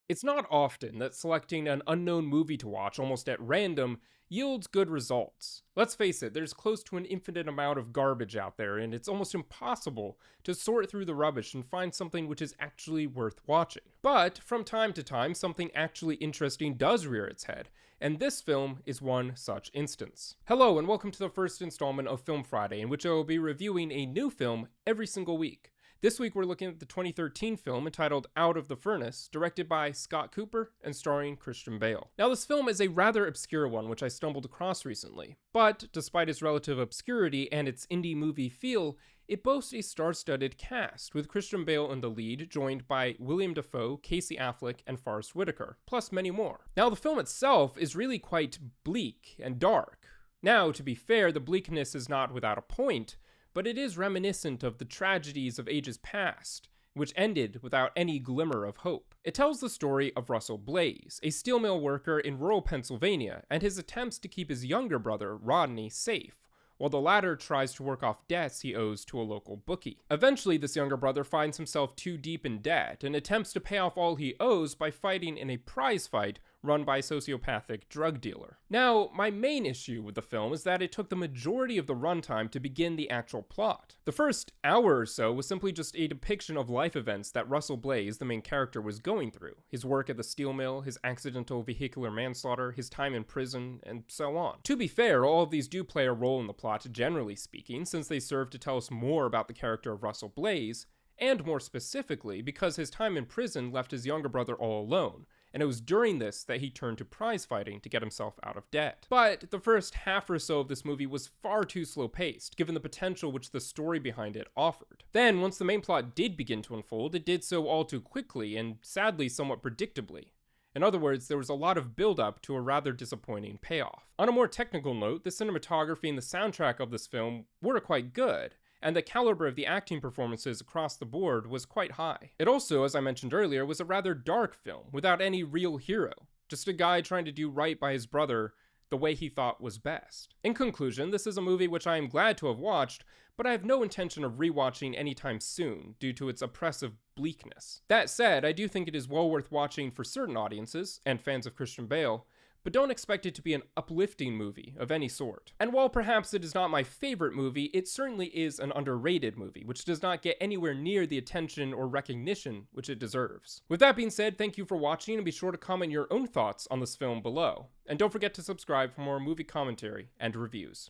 It's not often that selecting an unknown movie to watch almost at random yields good results. Let's face it, there's close to an infinite amount of garbage out there, and it's almost impossible to sort through the rubbish and find something which is actually worth watching. But from time to time, something actually interesting does rear its head, and this film is one such instance. Hello, and welcome to the first installment of Film Friday, in which I will be reviewing a new film every single week. This week we're looking at the 2013 film entitled Out of the Furnace, directed by Scott Cooper and starring Christian Bale. Now this film is a rather obscure one which I stumbled across recently, but despite its relative obscurity and its indie movie feel, it boasts a star-studded cast, with Christian Bale in the lead, joined by William Dafoe, Casey Affleck, and Forest Whitaker, plus many more. Now the film itself is really quite bleak and dark. Now, to be fair, the bleakness is not without a point, but it is reminiscent of the tragedies of ages past, which ended without any glimmer of hope. It tells the story of Russell Blaze, a steel mill worker in rural Pennsylvania, and his attempts to keep his younger brother, Rodney, safe, while the latter tries to work off debts he owes to a local bookie. Eventually, this younger brother finds himself too deep in debt and attempts to pay off all he owes by fighting in a prize fight run by a sociopathic drug dealer. Now, my main issue with the film is that it took the majority of the runtime to begin the actual plot. The first hour or so was simply just a depiction of life events that Russell Blaze, the main character, was going through. His work at the steel mill, his accidental vehicular manslaughter, his time in prison, and so on. To be fair, all of these do play a role in the plot, generally speaking, since they serve to tell us more about the character of Russell Blaze, and more specifically, because his time in prison left his younger brother all alone, and it was during this that he turned to prize fighting to get himself out of debt. But the first half or so of this movie was far too slow-paced, given the potential which the story behind it offered. Then, once the main plot did begin to unfold, it did so all too quickly, and sadly somewhat predictably. In other words, there was a lot of build-up to a rather disappointing payoff. On a more technical note, the cinematography and the soundtrack of this film were quite good, and the caliber of the acting performances across the board was quite high. It also, as I mentioned earlier, was a rather dark film, without any real hero. Just a guy trying to do right by his brother the way he thought was best. In conclusion, this is a movie which I am glad to have watched, but I have no intention of rewatching anytime soon due to its oppressive bleakness. That said, I do think it is well worth watching for certain audiences, and fans of Christian Bale, but don't expect it to be an uplifting movie of any sort. And while perhaps it is not my favorite movie, it certainly is an underrated movie, which does not get anywhere near the attention or recognition which it deserves. With that being said, thank you for watching, and be sure to comment your own thoughts on this film below. And don't forget to subscribe for more movie commentary and reviews.